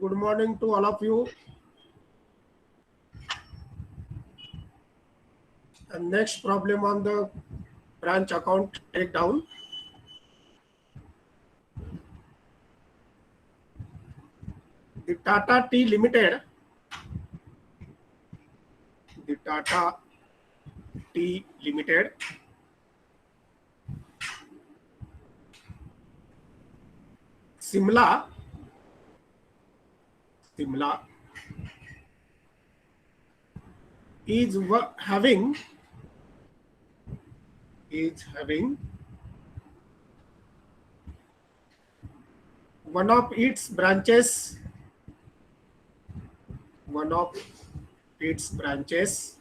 Good morning to all of you. And next problem on the branch account take down. The Tata Tea Limited, Simla is having one of its branches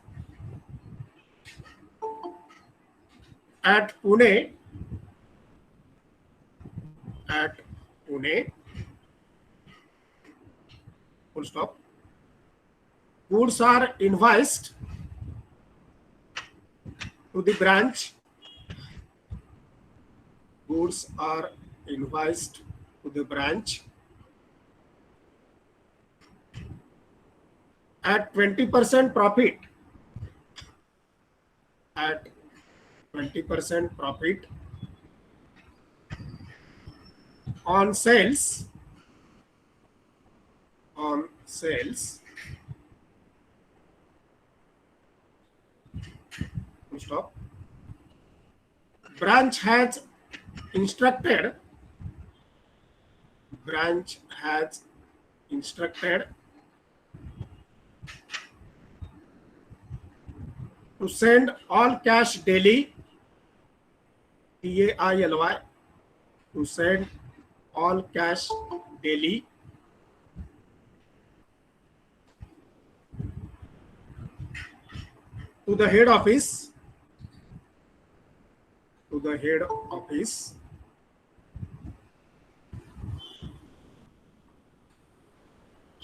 at Pune full stop. Goods are invoiced to the branch. Goods are invoiced to the branch at 20% profit. At 20% profit on sales. Full stop. Branch has instructed to send all cash daily, TAILY, to send all cash daily to the head office,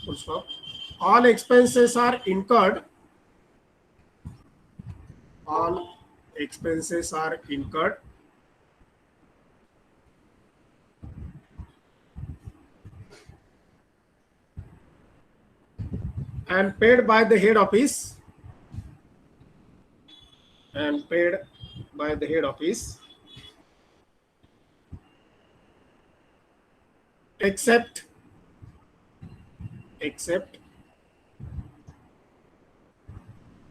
full stop. All expenses are incurred. And paid by the head office. Except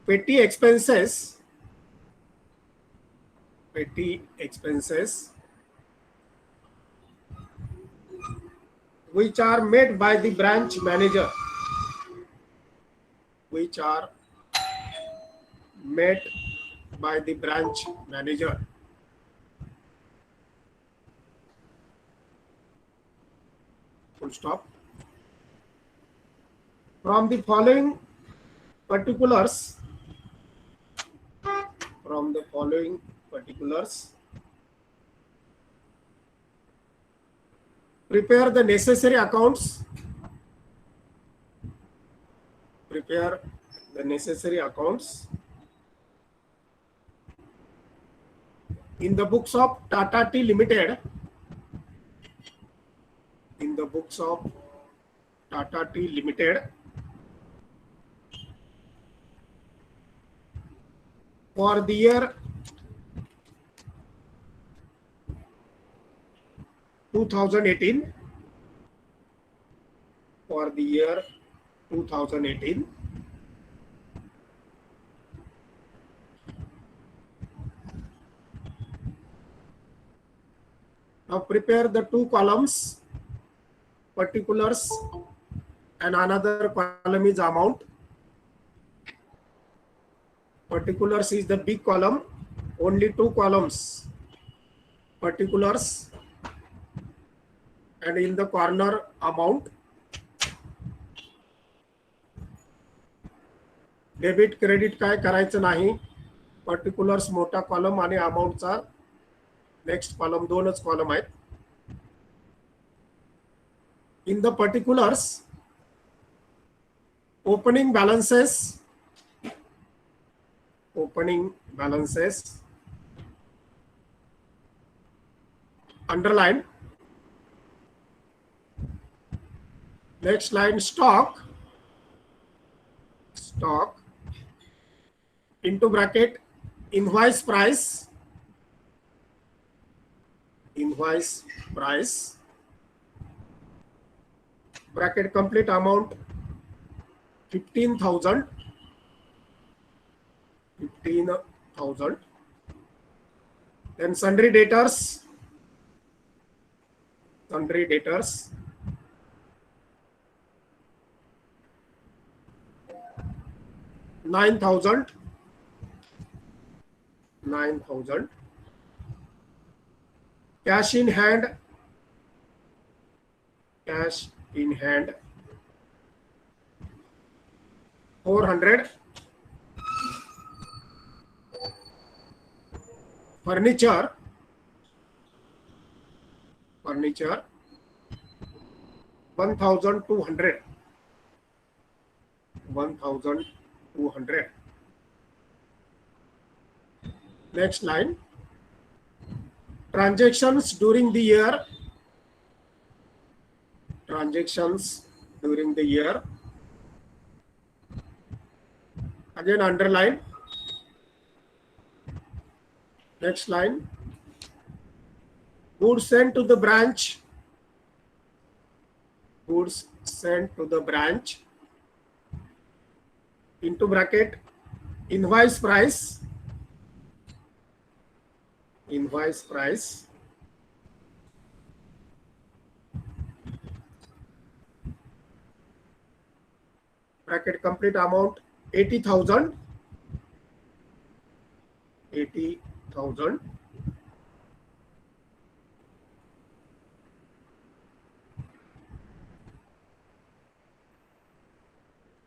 petty expenses which are made by the branch manager. Full stop. From the following particulars, prepare the necessary accounts. In the books of Tata Tea Limited. For the year 2018. Now prepare the two columns, particulars, and another column is amount. Particulars is the big column, only two columns, particulars, and in the corner amount. Debit credit काय करायचं नाही. Particulars मोठा column आणि अमाउंटचा next column, दोनच column आहेत. In the particulars, opening balances, underline. Next line, stock into bracket invoice price bracket complete amount 15,000. Then sundry debtors 9,000. Cash in hand 400. Furniture 1,200. Next line, transactions during the year again underline. Next line, goods sent to the branch into bracket invoice price bracket complete amount 80,000.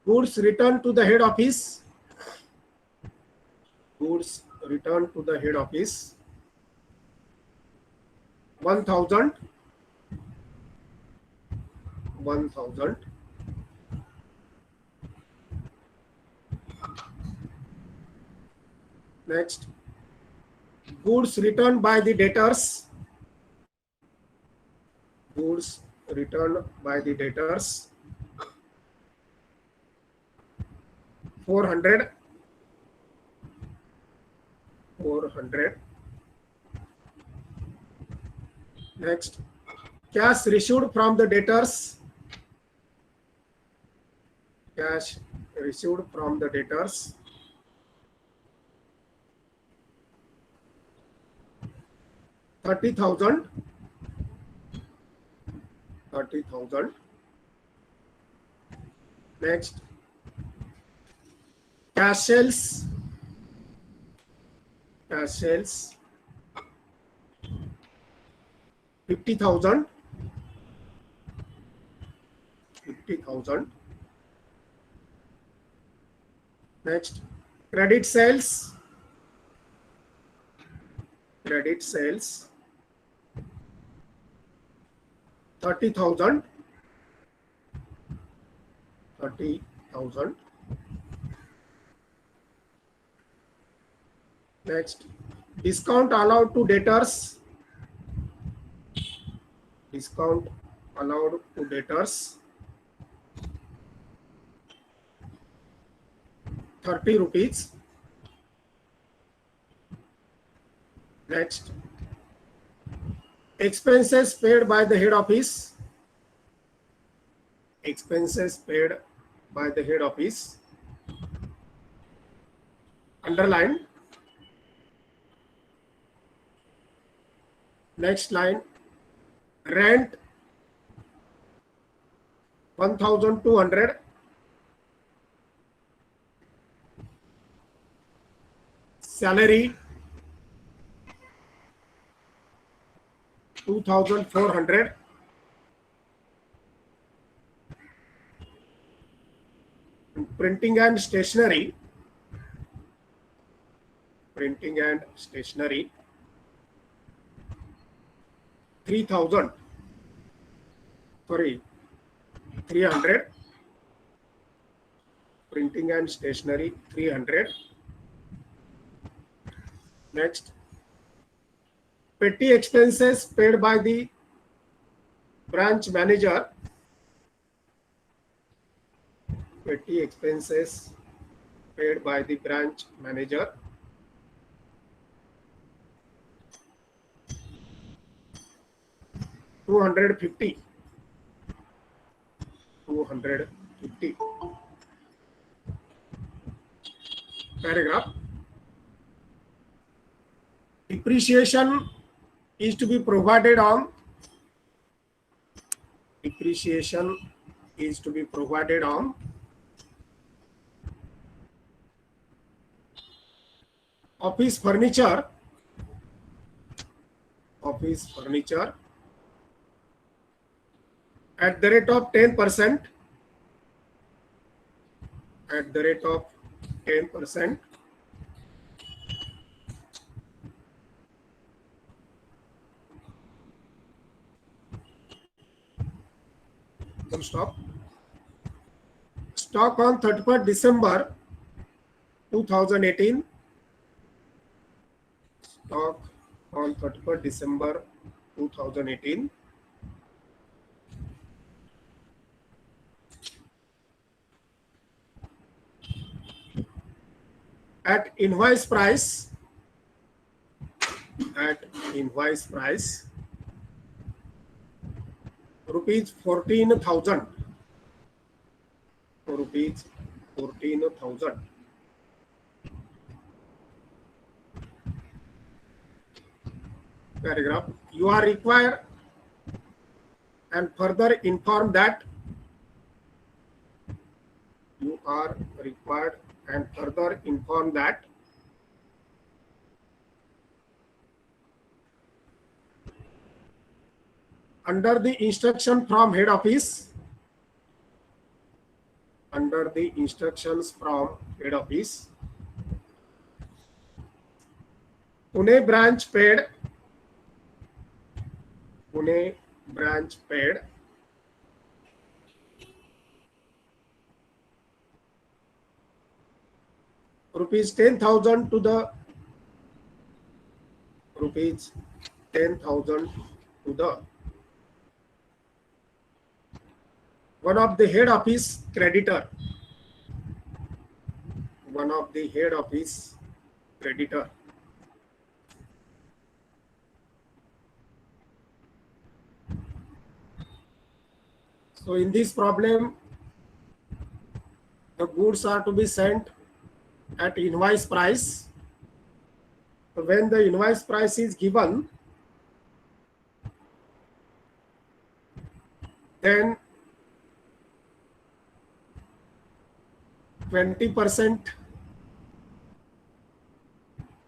Goods returned to the head office 1,000. Next, goods returned by the debtors 400. Next, cash received from the debtors 30,000. Next, cash sales 50,000. Next, credit sales 30,000. Next, discount allowed to debtors 30 rupees. Next, expenses paid by the head office underline. Next line, rent 1,200. Salary 2,400. Printing and stationery 3,000. 300. Printing and stationery 300. Next, petty expenses paid by the branch manager petty expenses paid by the branch manager. $250. Paragraph. Depreciation is to be provided on. Depreciation is to be provided on office furniture. Office furniture at the rate of 10%. At the rate of 10%. Full stop. Stock on 31st December 2018. Stock on 31st December 2018. At invoice price. At invoice price. Rupees 14,000. Rupees 14,000. Paragraph. You are required and further informed that you are required and further informed that under the instruction from head office, under the instructions from head office, Pune branch paid rupees 10,000 to the rupees 10,000 to the one of the head office creditor. One of the head office creditor. So in this problem, the goods are to be sent at invoice price. So when the invoice price is given, then 20%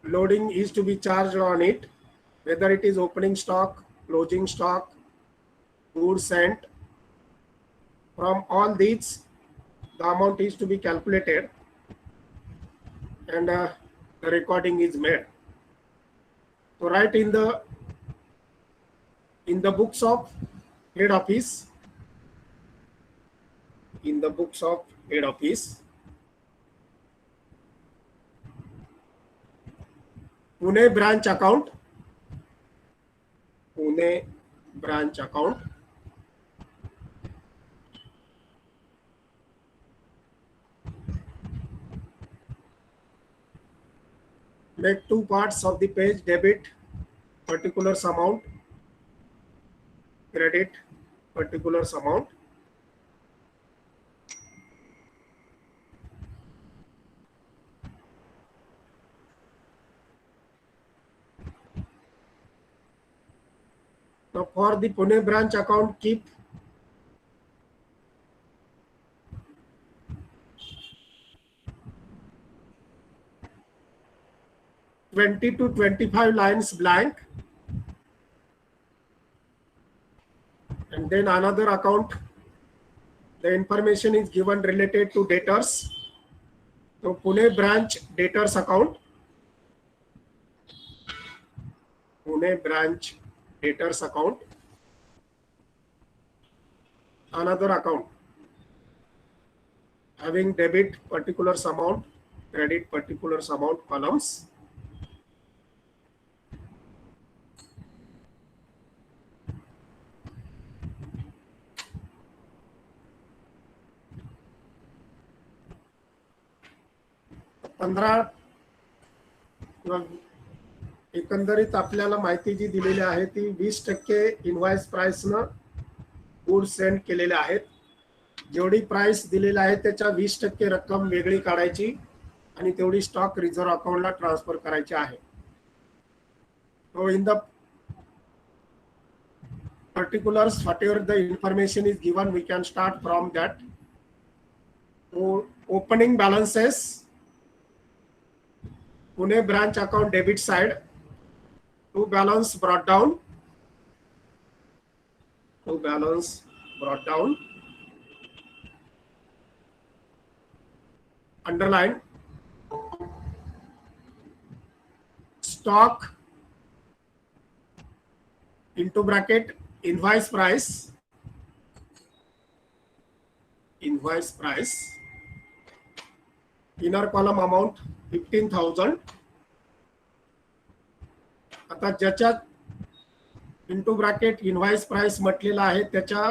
loading is to be charged on it, whether it is opening stock, closing stock, goods sent. From all these, the amount is to be calculated and the recording is made. So write in the books of head office, in the books of head office, Pune branch account, Pune branch account, make two parts of the page: debit particulars amount, credit particulars amount. Now for the Pune branch account, keep (20 to 25) lines blank, and then another account, the information is given related to debtors. So Pune branch debtors account, Pune branch debtors account, another account having debit particulars amount, credit particulars amount columns. 15 एकंदरीत आपल्याला माहिती जी दिलेली आहे ती 20% invoice प्राइसनं goods send केलेले आहेत. जेवढी price दिलेली आहे त्याच्या 20% रक्कम वेगळी काढायची आणि तेवढी स्टॉक रिझर्व्ह अकाउंटला ट्रान्सफर करायची आहे. So in the particulars, whatever the information is given, we can start from that. So opening balances, Pune branch account debit side, to balance brought down, underline stock into bracket invoice price, inner column amount 15,000. आता ज्याच्यात into bracket invoice price म्हटलेला आहे त्याच्या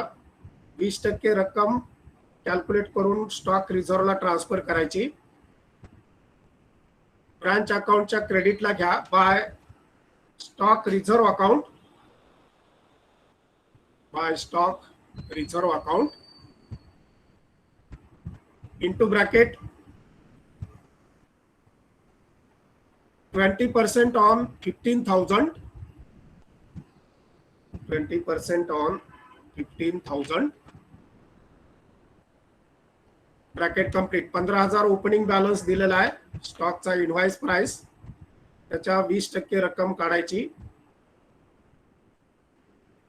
20% रक्कम calculate करून stock रिझर्व्हला transfer करायची. Branch अकाउंटच्या क्रेडिटला घ्या by stock reserve account, into bracket 20% on 15,000, 20% on 15,000, bracket complete. 15,000 opening balance दिलेला आहे स्टॉकचा इनवॉइस प्राइस, त्याच्या 20% रक्कम काढायची,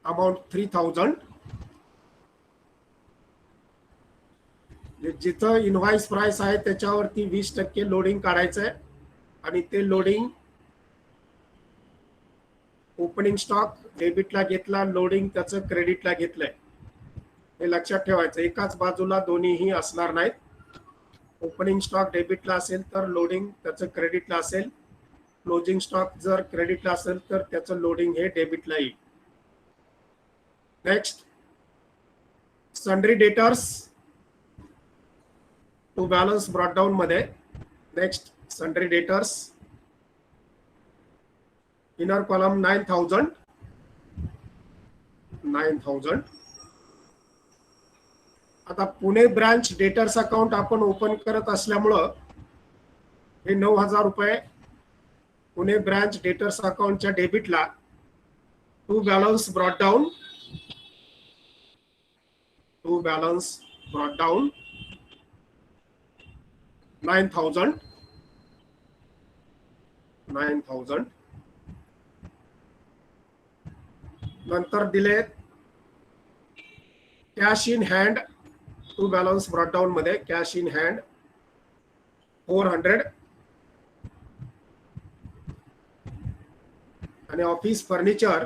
अमाउंट 3,000. जिथं इनवॉइस प्राइस आहे त्याच्यावरती 20% लोडिंग काढायचं आहे आणि ते लोडिंग ओपनिंग स्टॉक डेबिटला घेतला, लोडिंग त्याचं क्रेडिटला घेतलंय, हे लक्षात ठेवायचं. एकाच बाजूला दोन्हीही असणार नाहीत. ओपनिंग स्टॉक डेबिटला असेल तर लोडिंग त्याचं क्रेडिटला असेल, क्लोजिंग स्टॉक जर क्रेडिटला असेल तर त्याचं लोडिंग हे डेबिटला येईल. Next sundry debtors to balance brought down मध्ये. Next sundry debtors, inner column 9,000. आता पुणे ब्रांच डेटर्स अकाउंट आपण ओपन करत असल्यामुळं हे 9,000 रुपये पुणे ब्रांच डेटर्स अकाउंटच्या डेबिटला टू बॅलन्स ब्रॉट डाऊन 9,000. नंतर दिले cash in hand to balance brought down मध्ये, कॅश इन हँड 400 आणि ऑफिस फर्निचर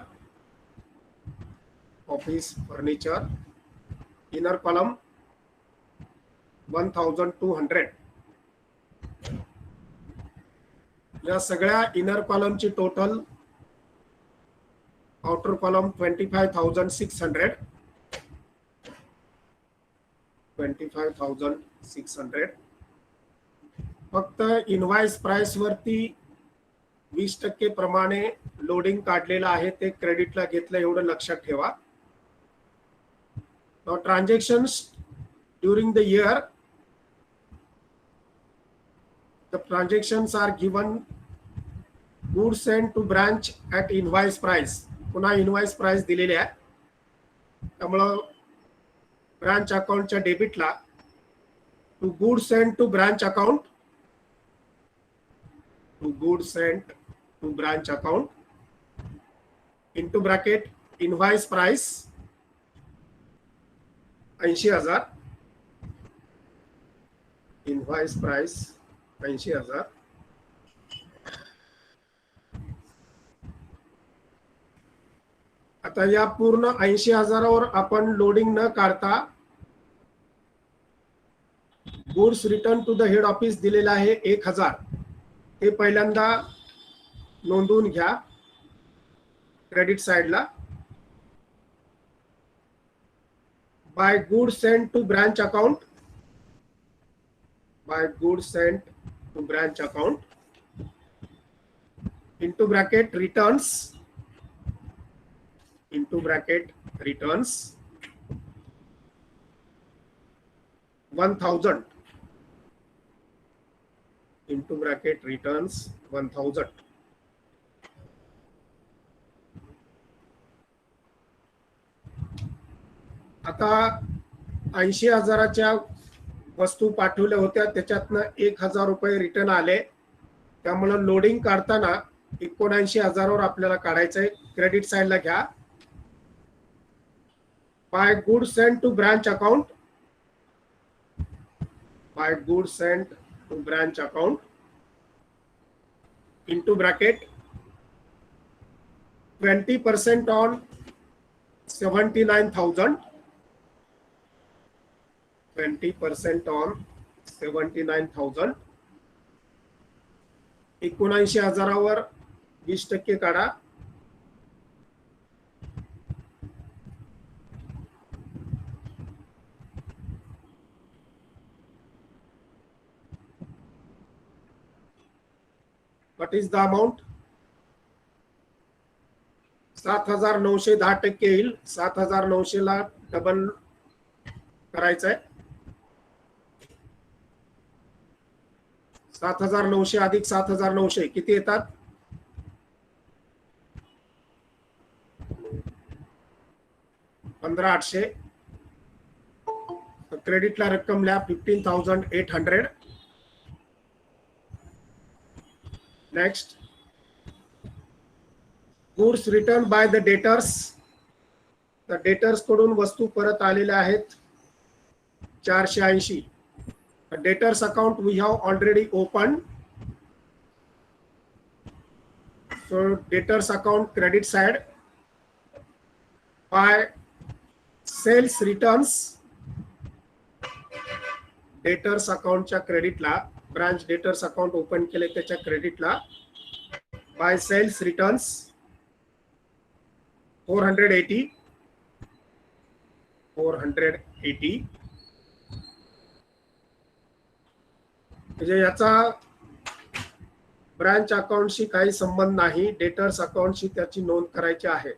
इनर कॉलम 1,200. या सगळ्या इनर कॉलमची टोटल आउटर कॉलम 25,600. फक्त इनवॉइस प्राइस वरती 20% प्रमाणे लोडिंग काढलेलं आहे, ते क्रेडिटला घेतलं, एवढं लक्षात ठेवा. Transactions during the year, the transactions are given goods sent to branch at invoice price. पुन्हा इनवॉइस प्राइस दिलेली आहे, त्यामुळं ब्रांच अकाउंटच्या डेबिटला to good sent to branch account, into bracket invoice price 80,000, invoice price 80,000. आता या पूर्ण 80,000वर आपण लोडिंग न काढता goods return to the head office दिलेला आहे 1,000, हे पहिल्यांदा नोंदवून घ्या क्रेडिट साइडला. By goods sent to branch account, to branch account, into bracket returns, into bracket returns 1000, into bracket returns 1000. आता 80,000च्या वस्तू पाठवल्या होत्या, त्याच्यातनं 1,000 रुपये रिटर्न आले, त्यामुळे लोडिंग काढताना 79,000 वर आपल्याला काढायचं आहे. क्रेडिट साइडला घ्या. By goods sent to branch account, by goods sent to branch account into bracket 20% on 79,000, 20% on 79,000, 79,000 वर 20% काढा. What is the amount? 7,910% येईल. 7,900 ला डबल करायचं आहे. 7,900 अधिक 7,900 किती येतात? 15,800. क्रेडिटला रक्कम लिहा 15,800. Next, goods return by the debtors. तर डेटर्स कडून वस्तू परत आलेल्या आहेत 480. Debtors account we have already open. So debtors account credit side by sales returns. Debtors अकाउंटच्या क्रेडिटला, ब्रांच डेटर्स अकाउंट ओपन केले त्याच्या क्रेडिटला बाय सेल्स रिटर्न्स 480, 480. म्हणजे याचा ब्रांच अकाउंटशी काही संबंध नाही, डेटर्स अकाउंटशी त्याची नोंद करायची आहे.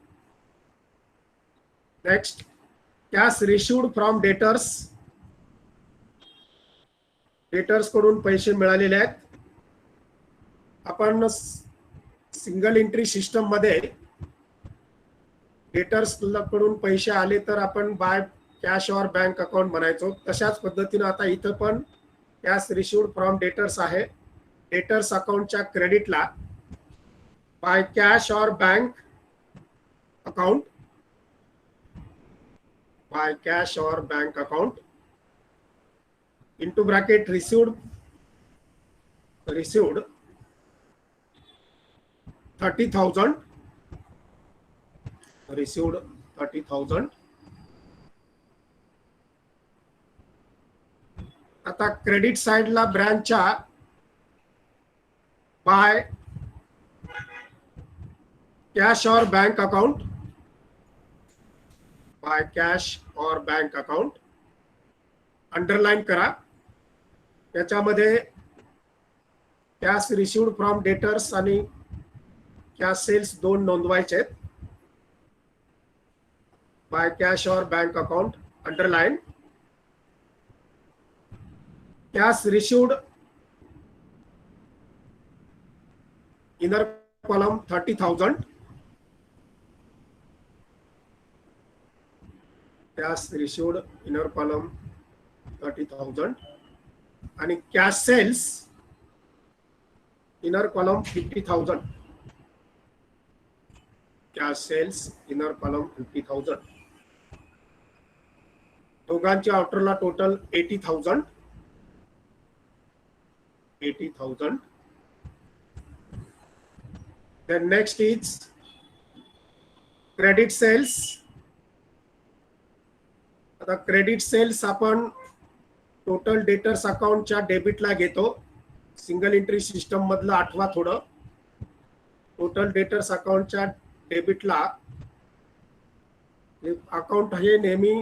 Next, cash received from debtors. Debtors कडून पैसे मिळालेले आहेत. आपण सिंगल एंट्री सिस्टम मध्ये डेटर्स कडून पैसे आले तर आपण bye cash or bank account बनायचो. तशाच पद्धतीने आता इथं पण कॅश रिसिव्ड फ्रॉम डेटर्स आहे. डेटर्स अकाउंटच्या क्रेडिटला bye cash or bank account, bye cash or bank account into bracket received 30,000, received 30,000. आता क्रेडिट साइडला ब्रांचच्या bye cash or bank account, bye cash or bank account underline करा. त्याच्यामध्ये cash received from debtors आणि cash sales दोन नोंदवायचे आहेत. By cash or bank account underline. Cash received inner column 30,000, cash received inner column 30,000 आणि cash sales inner column 50,000, cash sales inner column 50,000. दोघांच्या आउटरला total 80,000, 80,000. Then next is credit sales. आता credit sales आपण total debtors अकाउंटच्या डेबिटला घेतो. Single entry system मधलं आठवा थोडं. टोटल डेटर्स अकाउंटच्या डेबिटला अकाउंट हे नेहमी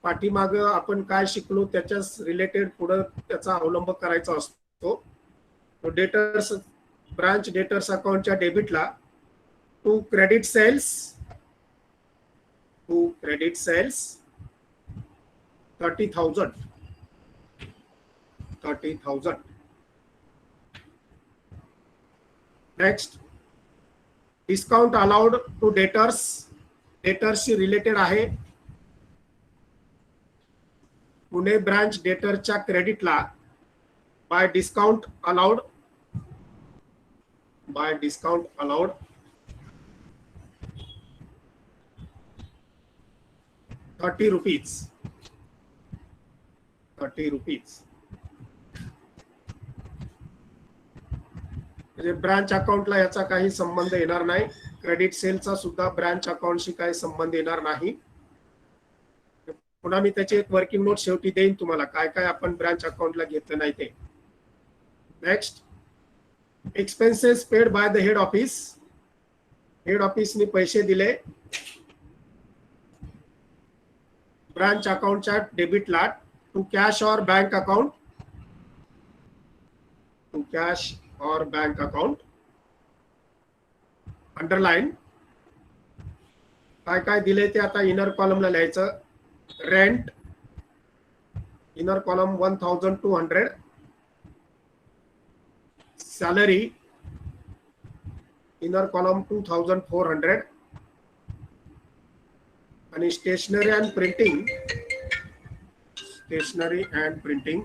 पाठीमाग आपण काय शिकलो त्याच्याच रिलेटेड पुढे त्याचा अवलंब करायचा असतो. तो डेटर्स ब्रांच डेटर्स अकाउंटच्या डेबिटला to credit sales 30,000. Next discount allowed to डेटर्सशी रिलेटेड आहे. पुणे ब्रांच डेटरच्या क्रेडिटला बाय डिस्काउंट अलाउड ₹30. म्हणजे ब्रांच अकाउंटला याचा काही संबंध येणार नाही. क्रेडिट सेलचा सुद्धा ब्रांच अकाउंटशी काही संबंध येणार नाही. पुन्हा मी त्याची एक वर्किंग नोट शेवटी देईन तुम्हाला, काय काय आपण ब्रांच अकाउंटला घेतलं नाही ते. Next expenses paid by the head office. Head ऑफिसने पैसे दिले ब्रांच अकाउंटच्या डेबिटला to cash or bank account. Underline काय काय दिले ते आता इनर कॉलमला लिहायचं. Rent inner column 1,200. Salary inner column 2,400. आणि stationery and printing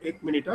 1 minute.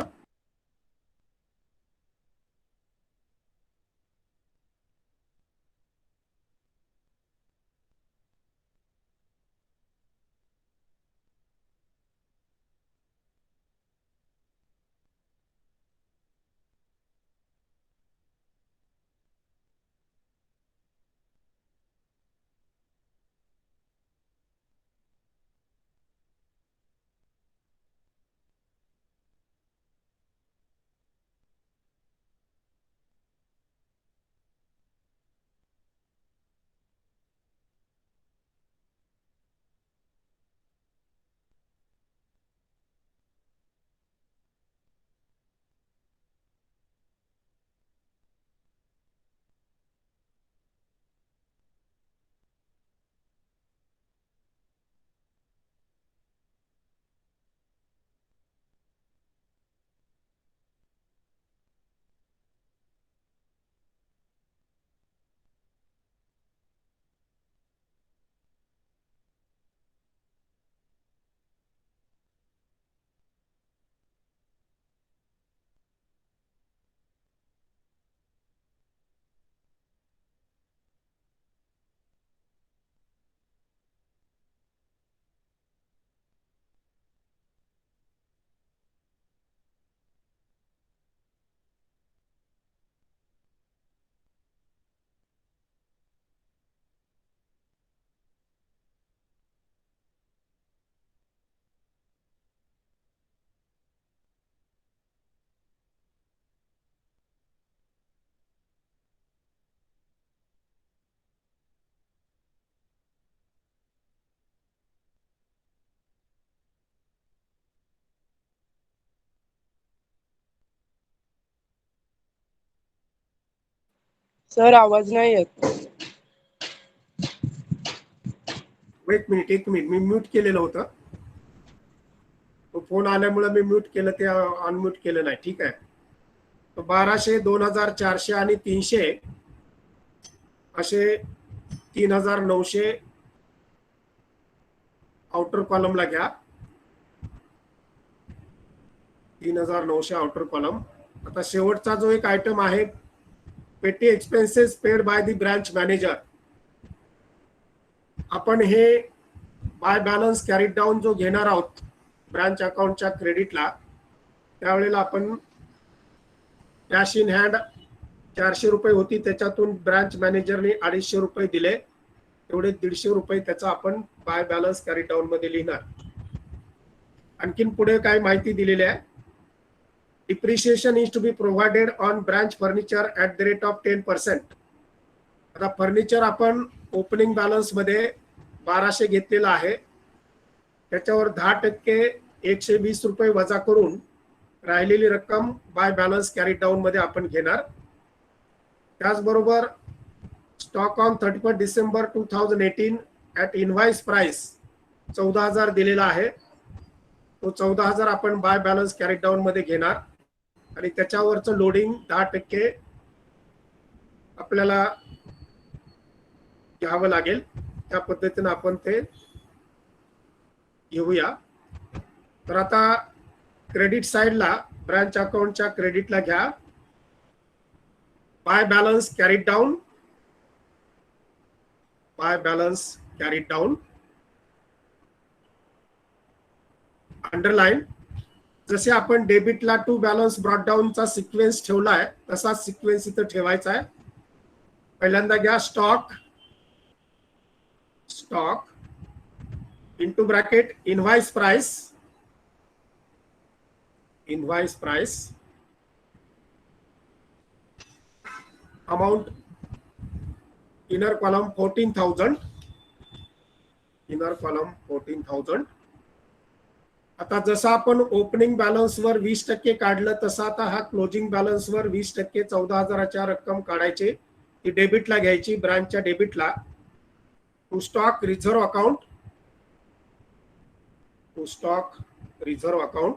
Sir आवाज नाही येत. एक मिनिट मी म्यूट केलेलं होतं. तो फोन आल्यामुळे मी म्यूट केलं, ते अनम्यूट केलं नाही. ठीक आहे. तो 1200, 2,400 आणि 300 असे 3,900 आउटर कॉलमला घ्या. 3,900 आउटर कॉलम. आता शेवटचा जो एक आयटम आहे पेटी expenses paid by the branch manager. आपण हे बाय बॅलन्स कॅरीड डाऊन जो घेणार आहोत ब्रांच अकाउंटच्या क्रेडिटला, त्यावेळेला आपण कॅश इन हँड 400 रुपये होती, त्याच्यातून ब्रांच मॅनेजरने 250 रुपये दिले. तेवढे 150 रुपये त्याचा आपण बाय बॅलन्स कॅरी डाऊन मध्ये लिहिणार. आणखीन पुढे काय माहिती दिलेली आहे. Depreciation is to be provided on branch furniture at the rate of 10%. आता फर्निचर आपण ओपनिंग बॅलन्स मध्ये 1200 घेतलेला आहे, त्याच्यावर 10% 120 रुपये वजा करून राहिलेली रक्कम बाय बॅलन्स कॅरीड डाऊन मध्ये आपण घेणार. त्याचबरोबर stock on 31 December 2018 at invoice price 14,000 दिलेला आहे. तो 14,000 आपण बाय बॅलन्स कॅरीड डाऊन मध्ये घेणार आणि त्याच्यावरचं लोडिंग 10% आपल्याला घ्यावं लागेल. त्या पद्धतीने आपण ते घेऊया. तर आता क्रेडिट साइडला ब्रांच अकाउंटच्या क्रेडिटला घ्या by balance carried down, by balance carried down, underline. जसे आपण डेबिटला टू बॅलन्स ब्रॉट डाऊनचा सिक्वेन्स ठेवलाय तसाच सिक्वेन्स इथं ठेवायचा आहे. पहिल्यांदा घ्या stock, stock into bracket invoice price, invoice price, amount inner column 14,000, inner column 14,000. आता जसं आपण ओपनिंग बॅलन्स वर 20% काढलं तसं आता हा क्लोजिंग बॅलन्स वर 20% 14,000च्या रक्कम काढायची. ती डेबिटला घ्यायची, ब्रांचच्या डेबिटला. To stock reserve account, to stock reserve account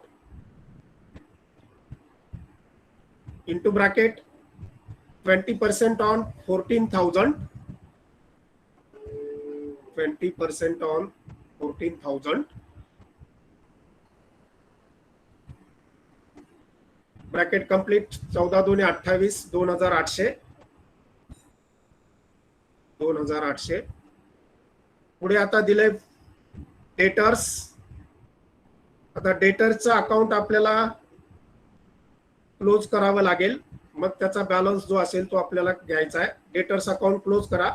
into bracket 20% on 14,000, 20% on 14,000, bracket complete. 14 2 28, 2,800, 2,800. पुढे आता दिले डेटर्स. आता डेटर्सचं अकाउंट आपल्याला क्लोज करावं लागेल, मग त्याचा बॅलन्स जो असेल तो आपल्याला घ्यायचा आहे. डेटर्स अकाउंट क्लोज करा.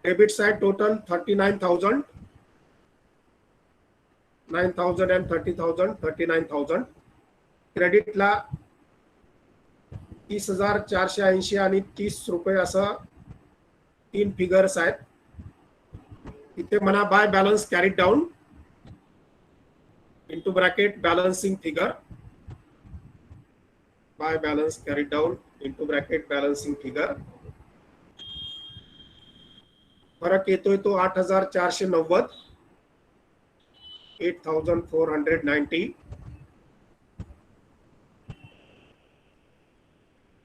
Debit side total 39,000, 9,000 and 30,000, 39,000. क्रेडिटला 30,480 आणि 30 रुपये असं 3 फिगर्स आहेत. इथे म्हणा by balance carried down into bracket balancing figure, by balance carried down into bracket balancing figure. फरक येतोय तो 8,490, 8,490.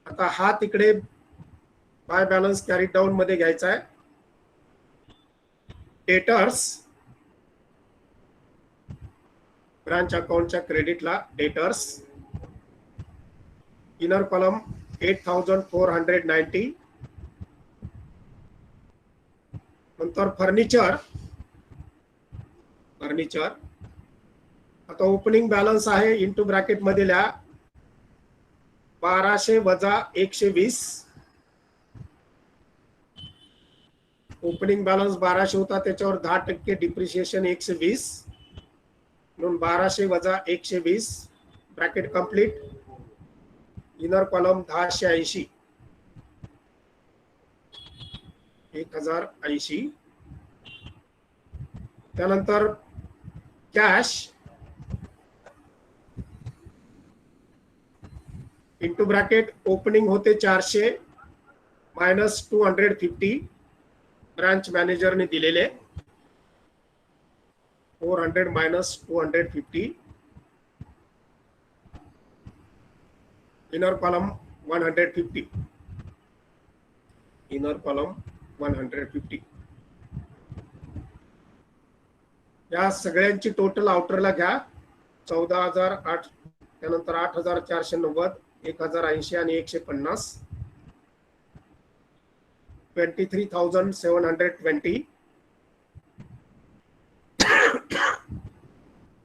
आता हा तिकडे बाय बॅलन्स कॅरीड डाऊन मध्ये घ्यायचा आहे. डेटर्स, ब्रांच अकाउंटच्या क्रेडिटला डेटर्स, इनर कॉलम 8,490. नंतर फर्निचर, फर्निचर. आता ओपनिंग बॅलन्स आहे इंटू ब्रॅकेट मध्ये लिहा 1200 वजा 120. ओपनिंग बॅलन्स 1200 होता, त्याच्यावर 10% डिप्रिशिएशन 120, म्हणून 1200 वजा 120, ब्रॅकेट कंप्लीट. Inner column 1080, 1080. त्यानंतर कॅश इंटू ब्रॅकेट ओपनिंग होते 400 मायनस 250, ब्रांच मॅनेजरने दिलेले 400 minus 250. Inner column 150, inner column 150. या सगळ्यांची टोटल आउटरला घ्या 14,008, त्यानंतर 8,490, 1,080 आणि 150, 23,720,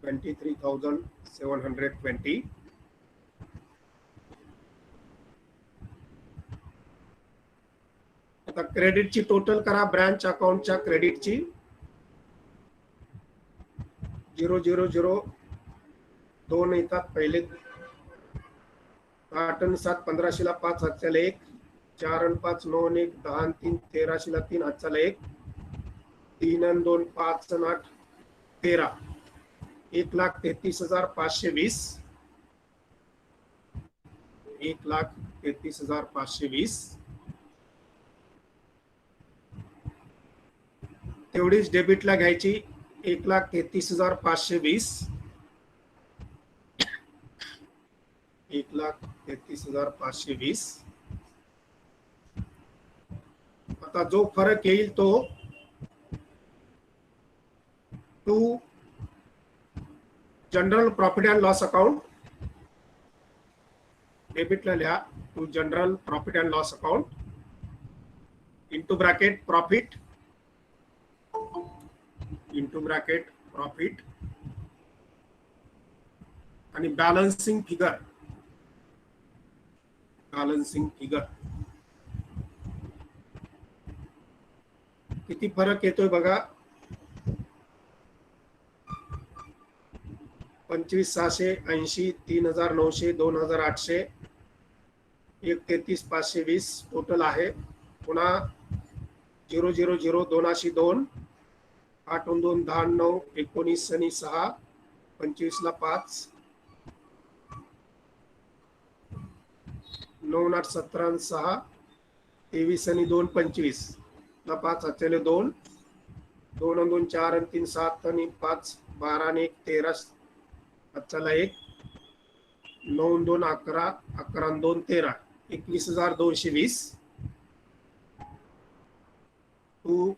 23,720. आता क्रेडिटची टोटल करा ब्रांच अकाउंटच्या क्रेडिटची 0,0,0 2 येतात पहिले. 8 आणि 7 1500ला 5 हातच्याला 1, 4 आणि 5 9 आणि 1 10 आणि 3 1300ला 3 हातच्याला 1, 3 आणि 2 5 आणि 8 13, 1,33,520. 1,33,520. तेवढीच डेबिटला घ्यायची 1,33,520. 1,33,520. आता जो फरक येईल तो to general profit and loss account. डेबिटला लिहा to general profit and loss account into bracket profit आणि बॅलन्सिंग फिगर. किती फरक येतोय बघा. 25,680, 3,900, 2,800, 1,33,520 टोटल आहे. पुन्हा 0,0,0, 2,2, 8, 2, 10, 9, 19 आणि 6, 25 ला 5, 9, 8, 17 आणि 6, 23 आणि 2, 25 ला 5, अचले 2, 2 आणि 2, 4 आणि 3, 7 आणि 5, 12 आणि 1, 13, अचला 1, 9, 2, 11, 11 आणि 2, 13, 21,220. To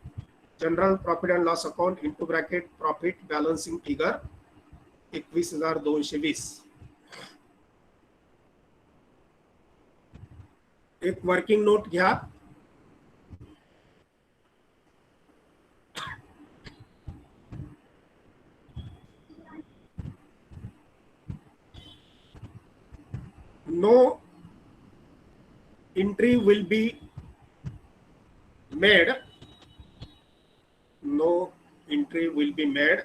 general profit and loss account into bracket profit balancing figure 21,220. एक वर्किंग नोट घ्या. No entry will be made. No entry will be made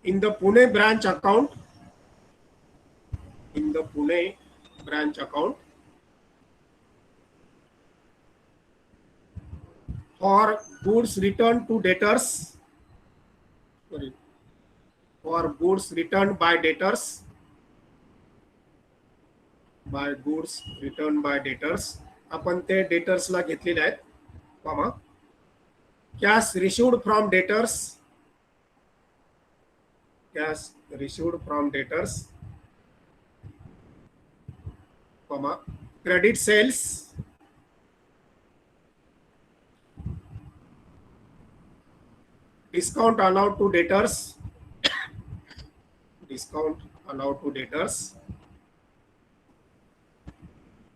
in the Pune branch account. In the Pune branch account for goods returned to debtors. Sorry. For goods returned by debtors. By goods returned by debtors. आपण ते debtors ला घेतलेले आहेत. Comma cash received from debtors. Cash received from debtors, comma, credit sales, discount allowed to debtors,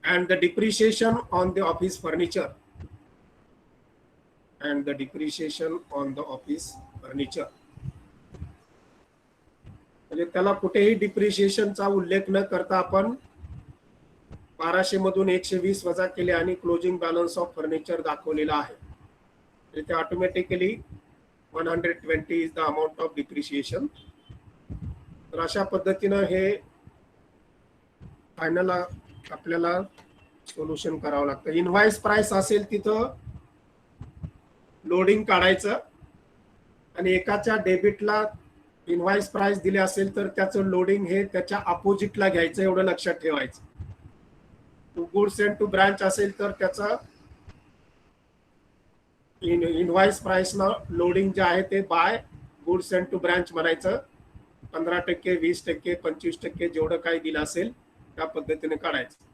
and the depreciation on the office furniture. म्हणजे त्याला कुठेही डिप्रिशिएशनचा उल्लेख न करता आपण 1200 मधून 120 वजा केले आणि क्लोजिंग बॅलन्स ऑफ फर्निचर दाखवलेला आहे. ते automatically 120 is the amount of depreciation. तर अशा पद्धतीने हे फायनल आपल्याला सोल्युशन करावं लागतं. इनव्हॉइस प्राइस असेल तिथं लोडिंग काढायचं आणि एकाच्या डेबिटला इनव्हॉइस प्राइस दिले असेल तर त्याचं लोडिंग हे त्याच्या अपोजिटला घ्यायचं, एवढं लक्षात ठेवायचं. To goods and to branch असेल तर त्याचं इनव्हॉइस प्राइस ना लोडिंग जे आहे ते by goods and to branch म्हणायचं. 15%, 20%, 25% जेवढं काही दिलं असेल त्या पद्धतीने काढायचं.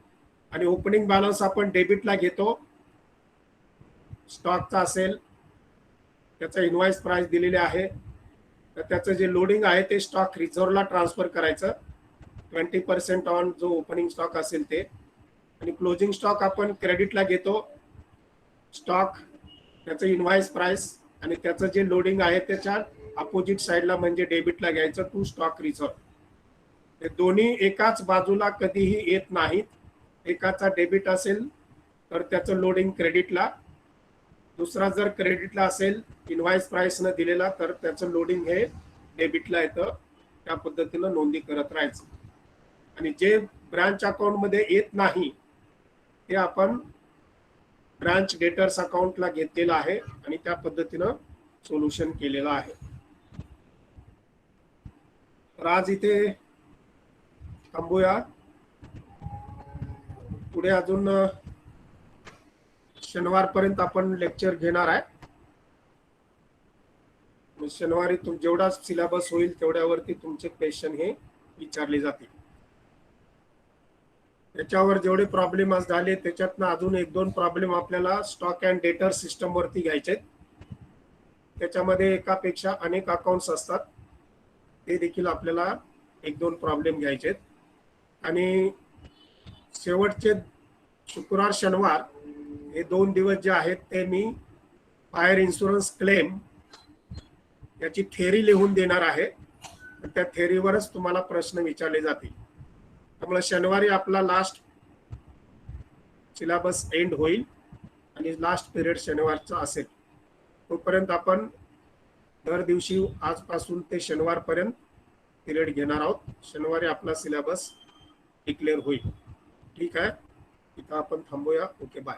आणि ओपनिंग बॅलन्स आपण डेबिटला घेतो. स्टॉकचा असेल त्याचा इनव्हॉइस प्राइस दिलेले आहे तर त्याचं जे लोडिंग आहे ते स्टॉक रिझर्वला ट्रान्सफर करायचं. 20% ऑन जो ओपनिंग स्टॉक असेल ते. आणि क्लोजिंग स्टॉक आपण क्रेडिटला घेतो. स्टॉक त्याचं इनव्हॉइस प्राइस आणि त्याचं जे लोडिंग आहे त्याच्या अपोजिट साइडला म्हणजे डेबिटला घ्यायचं टू स्टॉक रिझर्व. हे दोन्ही एकाच बाजूला कधीही येत नाहीत. एकाचा डेबिट असेल तर त्याचं लोडिंग क्रेडिटला, दुसरा जर क्रेडिटला असेल इनव्हॉइस प्राइस न दिलेला तर त्याचं लोडिंग हे डेबिटला येतं. त्या पद्धतीनं नोंदी करत राहायचं. आणि जे ब्रांच अकाउंट मध्ये येत नाही ते आपण ब्रांच डेटर्स अकाउंटला घेतलेलं आहे आणि त्या पद्धतीनं सोल्युशन केलेलं आहे. तर आज इथे थांबूया. पुढे अजून शनिवारपर्यंत आपण लेक्चर घेणार आहे. शनिवारी जेवढा सिलेबस होईल तेवढ्यावरती तुमचे क्वेश्चन हे विचारले जातील. त्याच्यावर जेवढे प्रॉब्लेम आज झाले त्याच्यातनं अजून 1-2 प्रॉब्लेम आपल्याला स्टॉक अँड डेटर सिस्टम वरती घ्यायचे. त्याच्यामध्ये एकापेक्षा अनेक अकाउंट्स असतात, ते देखील आपल्याला 1-2 प्रॉब्लेम घ्यायचे. आणि शेवटचे शुक्रवार शनिवार हे 2 दिवस जे आहेत ते मी फायर इन्शुरन्स क्लेम याची थेअरी लिहून देणार आहे. त्या थेअरीवरच तुम्हाला प्रश्न विचारले जातील. त्यामुळे शनिवारी आपला लास्ट सिलेबस एंड होईल आणि लास्ट पिरियड शनिवारचा असेल. तोपर्यंत आपण दर दिवशी आजपासून ते शनिवारपर्यंत पिरियड घेणार आहोत. शनिवारी आपला सिलेबस डिक्लेअर होईल. ठीक आहे, इथं आपण थांबूया. Okay, bye.